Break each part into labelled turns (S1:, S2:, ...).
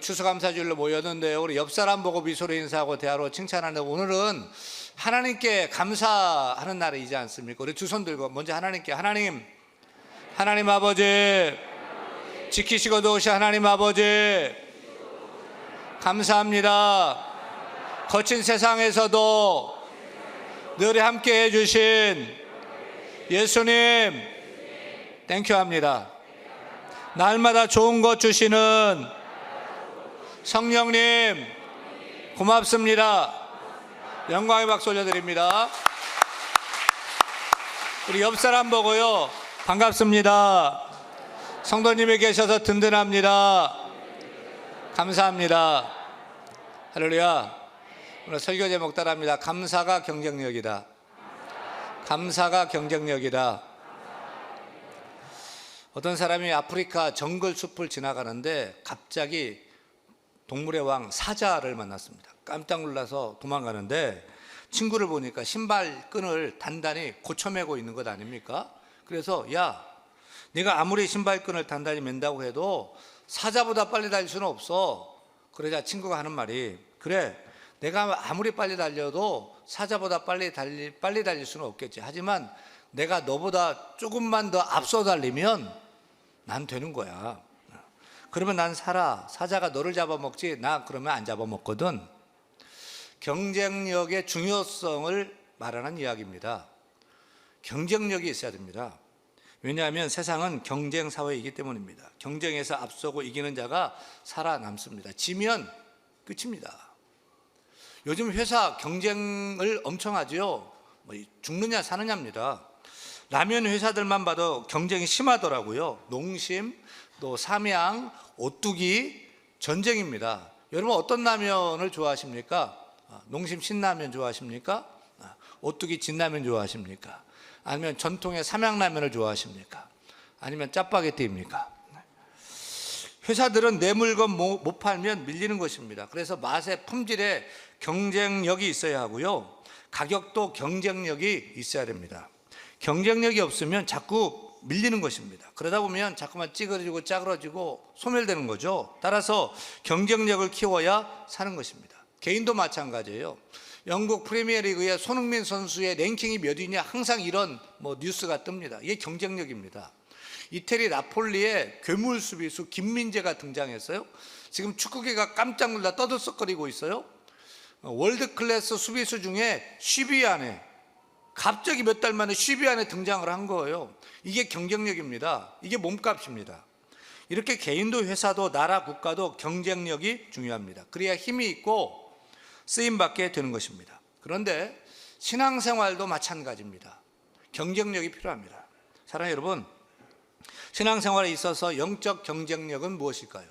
S1: 추수감사주일로 모였는데요. 우리 옆 사람 보고 미소로 인사하고 대화로 칭찬하는 오늘은 하나님께 감사하는 날이지 않습니까? 우리 두 손 들고 먼저 하나님께 하나님 아버지 지키시고 도우신 하나님 아버지 감사합니다. 거친 세상에서도 늘 함께 해주신 예수님 땡큐합니다. 날마다 좋은 것 주시는 성령님 고맙습니다. 영광의 박수 올려드립니다. 우리 옆 사람 보고요, 반갑습니다. 성도님이 계셔서 든든합니다. 감사합니다. 할렐루야. 오늘 설교 제목 따라합니다. 감사가 경쟁력이다. 감사가 경쟁력이다. 어떤 사람이 아프리카 정글 숲을 지나가는데 갑자기 동물의 왕 사자를 만났습니다. 깜짝 놀라서 도망가는데 친구를 보니까 신발끈을 단단히 고쳐매고 있는 것 아닙니까? 그래서 야, 네가 아무리 신발끈을 단단히 맨다고 해도 사자보다 빨리 달릴 수는 없어. 그러자 친구가 하는 말이, 그래, 내가 아무리 빨리 달려도 사자보다 빨리 달릴 수는 없겠지. 하지만 내가 너보다 조금만 더 앞서 달리면 난 되는 거야. 그러면 난 살아. 사자가 너를 잡아먹지 나 그러면 안 잡아먹거든. 경쟁력의 중요성을 말하는 이야기입니다. 경쟁력이 있어야 됩니다. 왜냐하면 세상은 경쟁 사회이기 때문입니다. 경쟁에서 앞서고 이기는 자가 살아남습니다. 지면 끝입니다. 요즘 회사 경쟁을 엄청 하죠. 죽느냐 사느냐입니다. 라면 회사들만 봐도 경쟁이 심하더라고요. 농심, 또 삼양, 오뚜기 전쟁입니다. 여러분 어떤 라면을 좋아하십니까? 농심 신라면 좋아하십니까? 오뚜기 진라면 좋아하십니까? 아니면 전통의 삼양라면을 좋아하십니까? 아니면 짜파게티입니까? 회사들은 내 물건 못 팔면 밀리는 것입니다. 그래서 맛의 품질에 경쟁력이 있어야 하고요, 가격도 경쟁력이 있어야 됩니다. 경쟁력이 없으면 자꾸 밀리는 것입니다. 그러다 보면 자꾸만 찌그러지고 짜그러지고 소멸되는 거죠. 따라서 경쟁력을 키워야 사는 것입니다. 개인도 마찬가지예요. 영국 프리미어리그의 손흥민 선수의 랭킹이 몇 위냐 항상 이런 뉴스가 뜹니다. 이게 경쟁력입니다. 이태리 나폴리의 괴물 수비수 김민재가 등장했어요. 지금 축구계가 깜짝 놀라 떠들썩거리고 있어요. 월드 클래스 수비수 중에 10위 안에, 갑자기 몇 달 만에 10위 안에 등장을 한 거예요. 이게 경쟁력입니다. 이게 몸값입니다. 이렇게 개인도 회사도 나라 국가도 경쟁력이 중요합니다. 그래야 힘이 있고 쓰임받게 되는 것입니다. 그런데 신앙생활도 마찬가지입니다. 경쟁력이 필요합니다. 사랑하는 여러분, 신앙생활에 있어서 영적 경쟁력은 무엇일까요?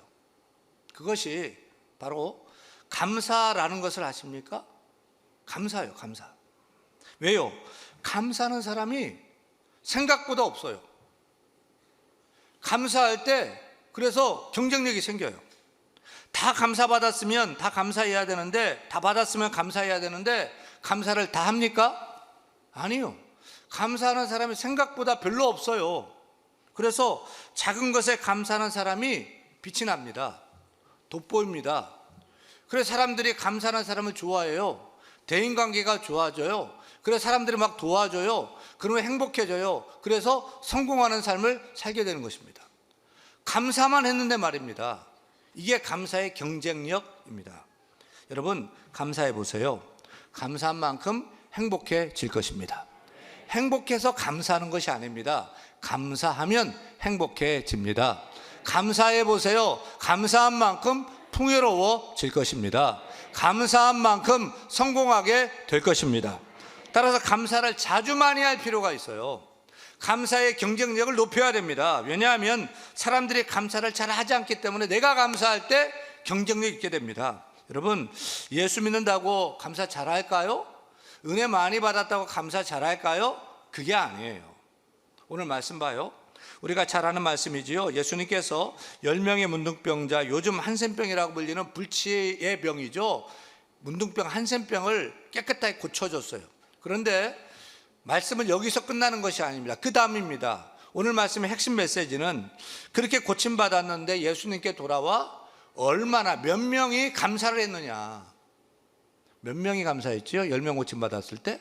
S1: 그것이 바로 감사라는 것을 아십니까? 감사예요. 감사. 왜요? 감사하는 사람이 생각보다 없어요. 감사할 때 그래서 경쟁력이 생겨요. 다 감사받았으면 다 감사해야 되는데, 다 받았으면 감사해야 되는데 감사를 다 합니까? 아니요. 감사하는 사람이 생각보다 별로 없어요. 그래서 작은 것에 감사하는 사람이 빛이 납니다. 돋보입니다. 그래서 사람들이 감사하는 사람을 좋아해요. 대인관계가 좋아져요. 그래서 사람들이 막 도와줘요. 그러면 행복해져요. 그래서 성공하는 삶을 살게 되는 것입니다. 감사만 했는데 말입니다. 이게 감사의 경쟁력입니다. 여러분 감사해 보세요. 감사한 만큼 행복해질 것입니다. 행복해서 감사하는 것이 아닙니다. 감사하면 행복해집니다. 감사해 보세요. 감사한 만큼 풍요로워질 것입니다. 감사한 만큼 성공하게 될 것입니다. 따라서 감사를 자주 많이 할 필요가 있어요. 감사의 경쟁력을 높여야 됩니다. 왜냐하면 사람들이 감사를 잘 하지 않기 때문에 내가 감사할 때 경쟁력이 있게 됩니다. 여러분 예수 믿는다고 감사 잘할까요? 은혜 많이 받았다고 감사 잘할까요? 그게 아니에요. 오늘 말씀 봐요. 우리가 잘 아는 말씀이지요. 예수님께서 10명의 문둥병자, 요즘 한센병이라고 불리는 불치의 병이죠. 문둥병 한센병을 깨끗하게 고쳐줬어요. 그런데 말씀은 여기서 끝나는 것이 아닙니다. 그 다음입니다. 오늘 말씀의 핵심 메시지는 그렇게 고침받았는데 예수님께 돌아와 얼마나 몇 명이 감사를 했느냐. 몇 명이 감사했지요? 10명 고침 받았을 때?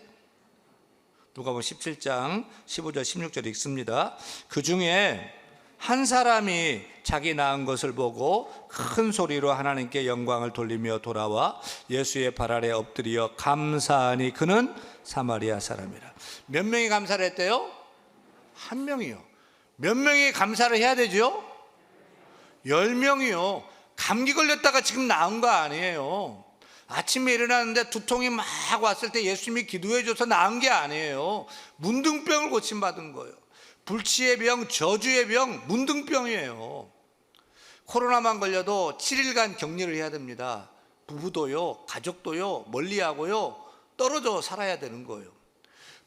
S1: 누가복음 17장 15절 16절 읽습니다. 그 중에 한 사람이 자기 낳은 것을 보고 큰 소리로 하나님께 영광을 돌리며 돌아와 예수의 발 아래 엎드려 감사하니 그는 사마리아 사람이라. 몇 명이 감사를 했대요? 한 명이요. 몇 명이 감사를 해야 되죠? 10명이요. 감기 걸렸다가 지금 나은 거 아니에요. 아침에 일어났는데 두통이 막 왔을 때 예수님이 기도해 줘서 나은 게 아니에요. 문둥병을 고침받은 거예요. 불치의 병, 저주의 병, 문둥병이에요. 코로나만 걸려도 7일간 격리를 해야 됩니다. 부부도요, 가족도요, 멀리하고요, 떨어져 살아야 되는 거예요.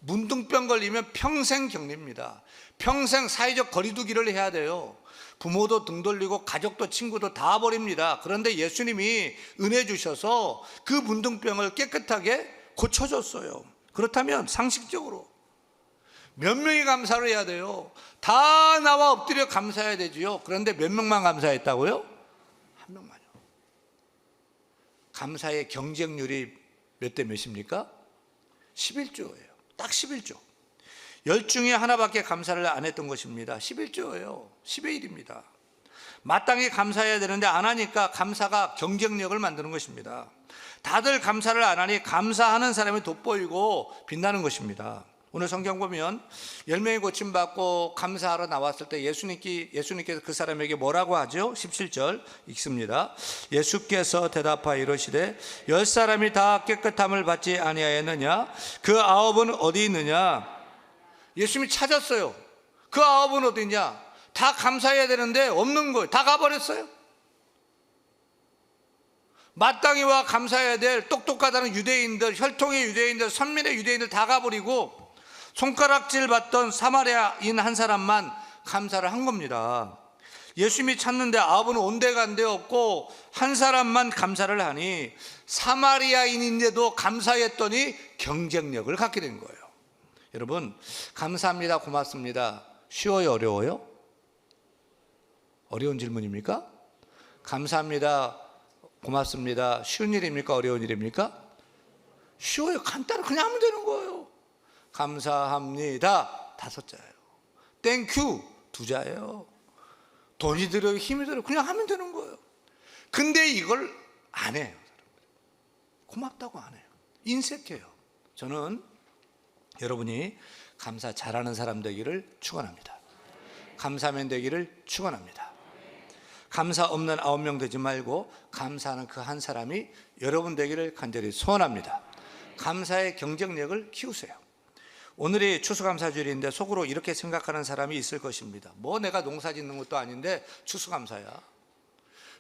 S1: 문둥병 걸리면 평생 격리입니다. 평생 사회적 거리두기를 해야 돼요. 부모도 등 돌리고 가족도 친구도 다 버립니다. 그런데 예수님이 은혜 주셔서 그 문둥병을 깨끗하게 고쳐줬어요. 그렇다면 상식적으로 몇 명이 감사를 해야 돼요? 다 나와 엎드려 감사해야 되지요. 그런데 몇 명만 감사했다고요? 한 명만요. 감사의 경쟁률이 몇 대 몇입니까? 11조예요. 딱 11조. 10 중에 하나밖에 감사를 안 했던 것입니다. 11조예요. 10의 1입니다. 마땅히 감사해야 되는데 안 하니까 감사가 경쟁력을 만드는 것입니다. 다들 감사를 안 하니 감사하는 사람이 돋보이고 빛나는 것입니다. 오늘 성경 보면 10명이 고침받고 감사하러 나왔을 때 예수님께서 그 사람에게 뭐라고 하죠? 17절 읽습니다. 예수께서 대답하여 이르시되 10사람이 다 깨끗함을 받지 아니하였느냐? 그 9은 어디 있느냐? 예수님이 찾았어요. 그 9은 어디 있냐? 다 감사해야 되는데 없는 거예요. 다 가버렸어요. 마땅히 와 감사해야 될 똑똑하다는 유대인들, 혈통의 유대인들, 선민의 유대인들 다 가버리고 손가락질 받던 사마리아인 한 사람만 감사를 한 겁니다. 예수님이 찾는데 9은 온데간데 없고 한 사람만 감사를 하니 사마리아인인데도 감사했더니 경쟁력을 갖게 된 거예요. 여러분, 감사합니다, 고맙습니다. 쉬워요, 어려워요? 어려운 질문입니까? 감사합니다, 고맙습니다. 쉬운 일입니까? 어려운 일입니까? 쉬워요. 간단히 그냥 하면 되는 거예요. 감사합니다, 5자예요. 땡큐, 2자예요. 돈이 들어요, 힘이 들어요. 그냥 하면 되는 거예요. 근데 이걸 안 해요. 고맙다고 안 해요. 인색해요. 저는 여러분이 감사 잘하는 사람 되기를 축원합니다. 감사맨 되기를 축원합니다. 감사 없는 9명 되지 말고 감사하는 그 한 사람이 여러분 되기를 간절히 소원합니다. 감사의 경쟁력을 키우세요. 오늘이 추수감사주일인데 속으로 이렇게 생각하는 사람이 있을 것입니다. 뭐 내가 농사 짓는 것도 아닌데 추수감사야.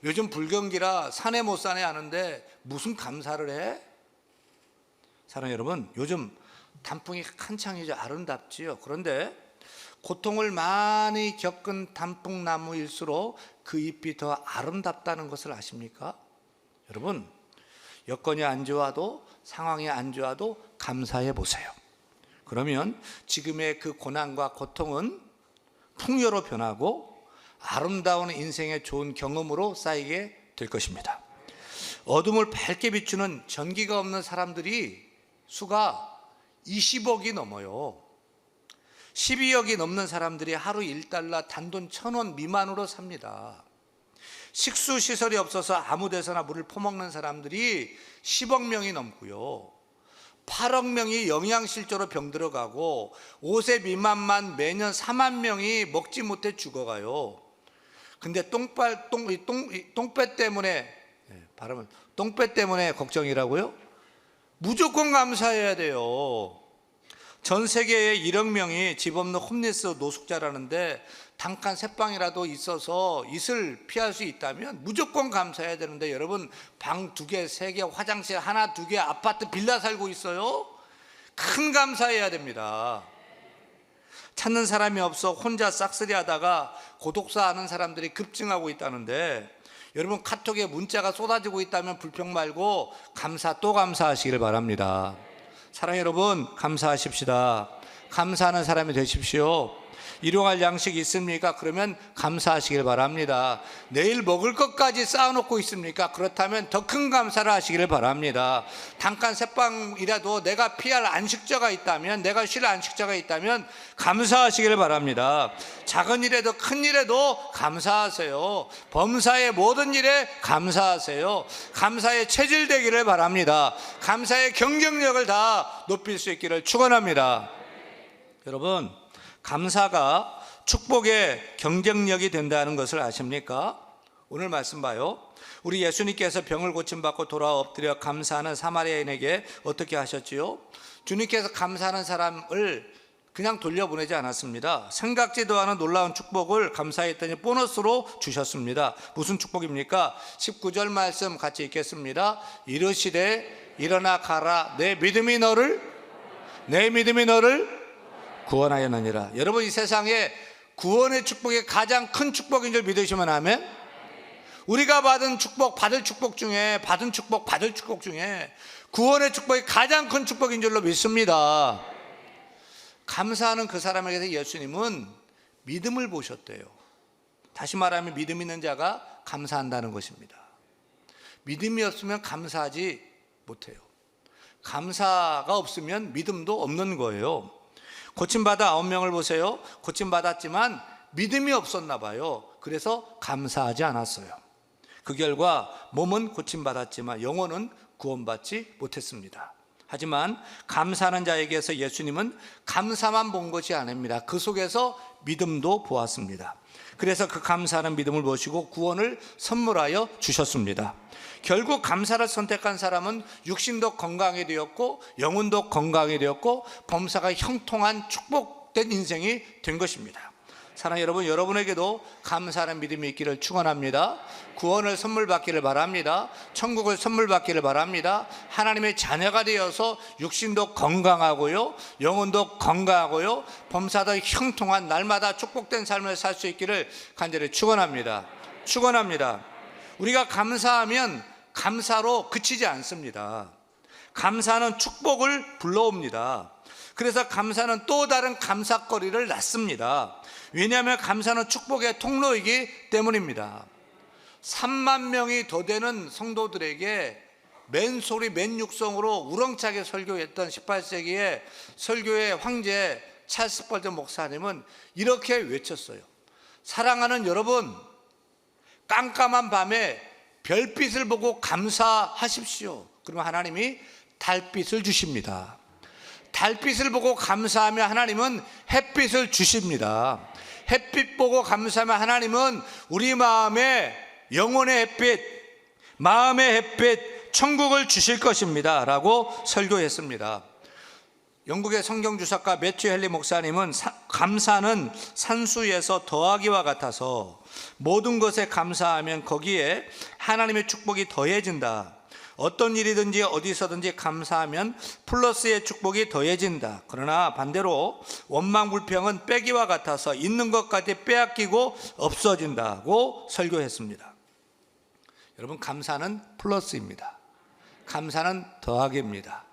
S1: 요즘 불경기라 사내 못 사내 하는데 무슨 감사를 해? 사랑하는 여러분, 요즘 단풍이 한창이죠. 아름답지요. 그런데 고통을 많이 겪은 단풍나무일수록 그 잎이 더 아름답다는 것을 아십니까? 여러분, 여건이 안 좋아도 상황이 안 좋아도 감사해 보세요. 그러면 지금의 그 고난과 고통은 풍요로 변하고 아름다운 인생의 좋은 경험으로 쌓이게 될 것입니다. 어둠을 밝게 비추는 전기가 없는 사람들이 수가 20억이 넘어요. 12억이 넘는 사람들이 하루 1달러, 단돈 1,000원 미만으로 삽니다. 식수시설이 없어서 아무 데서나 물을 퍼먹는 사람들이 10억 명이 넘고요. 8억 명이 영양실조로 병들어가고 5세 미만만 매년 4만 명이 먹지 못해 죽어가요. 근데 똥배 때문에 발음은 똥배 때문에 걱정이라고요? 무조건 감사해야 돼요. 전 세계에 1억 명이 집 없는 홈리스 노숙자라는데 단칸 3방이라도 있어서 이슬 피할 수 있다면 무조건 감사해야 되는데 여러분, 방 2개, 3개, 화장실 하나, 2개, 아파트, 빌라 살고 있어요? 큰 감사해야 됩니다. 찾는 사람이 없어 혼자 싹쓸이 하다가 고독사 하는 사람들이 급증하고 있다는데, 여러분 카톡에 문자가 쏟아지고 있다면 불평 말고 감사 또 감사하시길 바랍니다. 사랑하는 여러분, 감사하십시다. 감사하는 사람이 되십시오. 일용할 양식이 있습니까? 그러면 감사하시길 바랍니다. 내일 먹을 것까지 쌓아놓고 있습니까? 그렇다면 더 큰 감사를 하시기를 바랍니다. 단칸 새빵이라도 내가 피할 안식처가 있다면, 내가 쉴 안식처가 있다면 감사하시기를 바랍니다. 작은 일에도 큰 일에도 감사하세요. 범사의 모든 일에 감사하세요. 감사의 체질 되기를 바랍니다. 감사의 경쟁력을 다 높일 수 있기를 축원합니다. 여러분, 감사가 축복의 경쟁력이 된다는 것을 아십니까? 오늘 말씀 봐요. 우리 예수님께서 병을 고침받고 돌아와 엎드려 감사하는 사마리아인에게 어떻게 하셨지요? 주님께서 감사하는 사람을 그냥 돌려보내지 않았습니다. 생각지도 않은 놀라운 축복을 감사했더니 보너스로 주셨습니다. 무슨 축복입니까? 19절 말씀 같이 읽겠습니다. 이르시되 일어나 가라, 내 믿음이 너를 구원하였느니라. 여러분, 이 세상에 구원의 축복이 가장 큰 축복인 줄 믿으시면 아멘. 우리가 받은 축복, 받을 축복 중에 구원의 축복이 가장 큰 축복인 줄로 믿습니다. 감사하는 그 사람에게서 예수님은 믿음을 보셨대요. 다시 말하면 믿음 있는 자가 감사한다는 것입니다. 믿음이 없으면 감사하지 못해요. 감사가 없으면 믿음도 없는 거예요. 고침받아 9명을 보세요. 고침받았지만 믿음이 없었나 봐요. 그래서 감사하지 않았어요. 그 결과 몸은 고침받았지만 영혼은 구원받지 못했습니다. 하지만 감사하는 자에게서 예수님은 감사만 본 것이 아닙니다. 그 속에서 믿음도 보았습니다. 그래서 그 감사하는 믿음을 보시고 구원을 선물하여 주셨습니다. 결국 감사를 선택한 사람은 육신도 건강이 되었고 영혼도 건강이 되었고 범사가 형통한 축복된 인생이 된 것입니다. 사랑하는 여러분, 여러분에게도 감사하는 믿음이 있기를 축원합니다. 구원을 선물 받기를 바랍니다. 천국을 선물 받기를 바랍니다. 하나님의 자녀가 되어서 육신도 건강하고요, 영혼도 건강하고요, 범사도 형통한 날마다 축복된 삶을 살 수 있기를 간절히 축원합니다. 우리가 감사하면 감사로 그치지 않습니다. 감사는 축복을 불러옵니다. 그래서 감사는 또 다른 감사거리를 낳습니다. 왜냐하면 감사는 축복의 통로이기 때문입니다. 3만 명이 더 되는 성도들에게 맨소리 맨육성으로 우렁차게 설교했던 18세기의 설교의 황제 찰스 스펄전 목사님은 이렇게 외쳤어요. 사랑하는 여러분, 깜깜한 밤에 별빛을 보고 감사하십시오. 그러면 하나님이 달빛을 주십니다. 달빛을 보고 감사하면 하나님은 햇빛을 주십니다. 햇빛 보고 감사하면 하나님은 우리 마음에 영혼의 햇빛, 마음의 햇빛, 천국을 주실 것입니다 라고 설교했습니다. 영국의 성경주석가 매튜 헨리 목사님은 감사는 산수에서 더하기와 같아서 모든 것에 감사하면 거기에 하나님의 축복이 더해진다. 어떤 일이든지 어디서든지 감사하면 플러스의 축복이 더해진다. 그러나 반대로 원망 불평은 빼기와 같아서 있는 것까지 빼앗기고 없어진다고 설교했습니다. 여러분, 감사는 플러스입니다. 감사는 더하기입니다.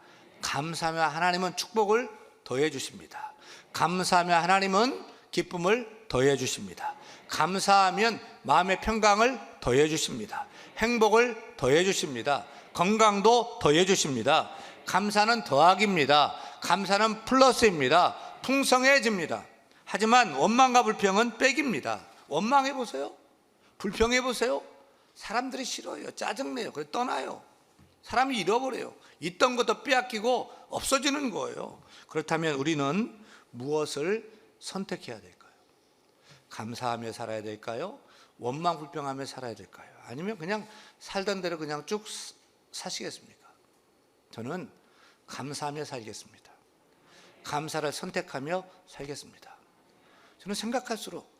S1: 감사하면 하나님은 축복을 더해 주십니다. 감사하면 하나님은 기쁨을 더해 주십니다. 감사하면 마음의 평강을 더해 주십니다. 행복을 더해 주십니다. 건강도 더해 주십니다. 감사는 더하기입니다. 감사는 플러스입니다. 풍성해집니다. 하지만 원망과 불평은 빼기입니다. 원망해 보세요. 불평해 보세요. 사람들이 싫어요. 짜증내요. 그래서 떠나요. 사람이 잃어버려요. 있던 것도 빼앗기고 없어지는 거예요. 그렇다면 우리는 무엇을 선택해야 될까요? 감사하며 살아야 될까요? 원망 불평하며 살아야 될까요? 아니면 그냥 살던 대로 그냥 쭉 사시겠습니까? 저는 감사하며 살겠습니다. 감사를 선택하며 살겠습니다. 저는 생각할수록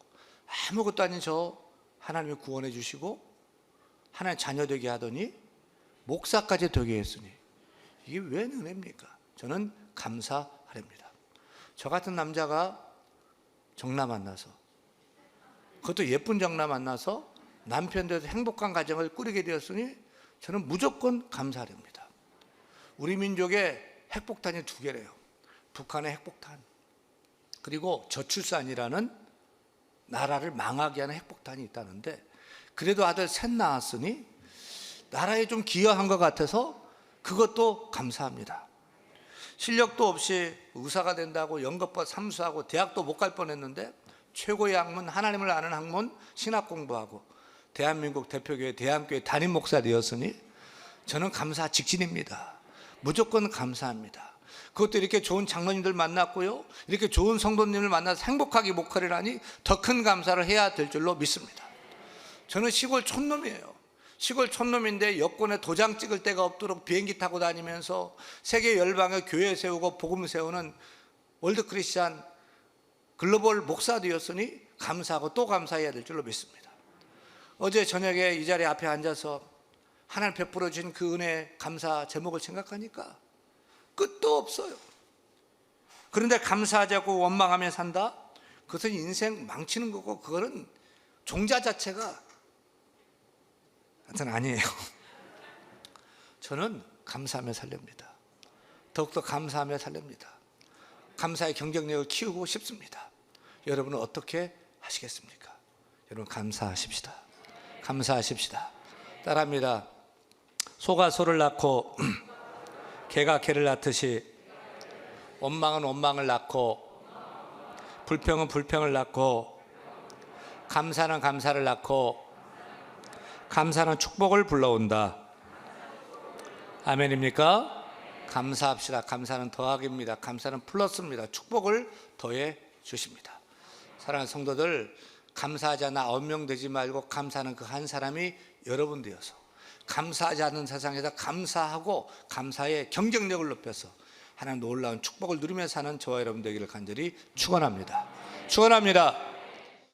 S1: 아무것도 아닌 저 하나님이 구원해 주시고 하나님 자녀 되게 하더니 목사까지 되게 했으니 이게 웬 은혜입니까? 저는 감사하렵니다. 저 같은 남자가 정남 만나서, 그것도 예쁜 정남 만나서 남편 돼서 행복한 가정을 꾸리게 되었으니 저는 무조건 감사하렵니다. 우리 민족의 핵폭탄이 2개래요. 북한의 핵폭탄, 그리고 저출산이라는 나라를 망하게 하는 핵폭탄이 있다는데, 그래도 아들 셋 낳았으니 나라에 좀 기여한 것 같아서 그것도 감사합니다. 실력도 없이 의사가 된다고 연극과 삼수하고 대학도 못 갈 뻔했는데 최고의 학문, 하나님을 아는 학문, 신학 공부하고 대한민국 대표교회 대한교회 담임 목사 되었으니 저는 감사 직진입니다. 무조건 감사합니다. 그것도 이렇게 좋은 장로님들 만났고요, 이렇게 좋은 성도님을 만나서 행복하게 목회를 하니 더 큰 감사를 해야 될 줄로 믿습니다. 저는 시골 촌놈이에요. 시골 촌놈인데 여권에 도장 찍을 데가 없도록 비행기 타고 다니면서 세계 열방에 교회 세우고 복음 세우는 월드 크리스찬 글로벌 목사 되었으니 감사하고 또 감사해야 될 줄로 믿습니다. 어제 저녁에 이 자리 앞에 앉아서 하나님 베풀어 주신 그 은혜 감사 제목을 생각하니까 끝도 없어요. 그런데 감사하자고 원망하며 산다? 그것은 인생 망치는 거고, 그거는 종자 자체가 하여튼 아니에요. 저는 감사하며 살렵니다. 더욱더 감사하며 살렵니다. 감사의 경쟁력을 키우고 싶습니다. 여러분은 어떻게 하시겠습니까? 여러분 감사하십시다. 감사하십시다. 따라합니다. 소가 소를 낳고 개가 개를 낳듯이 원망은 원망을 낳고 불평은 불평을 낳고 감사는 감사를 낳고 감사는 축복을 불러온다. 아멘입니까? 감사합시다. 감사는 더하기입니다. 감사는 플러스입니다. 축복을 더해 주십니다. 사랑하는 성도들, 감사하지 않아 언명되지 말고 감사하는 그 한 사람이 여러분 되어서 감사하지 않는 세상에서 감사하고 감사의 경쟁력을 높여서 하나님 놀라운 축복을 누리며 사는 저와 여러분 되기를 간절히 축원합니다. 축원합니다.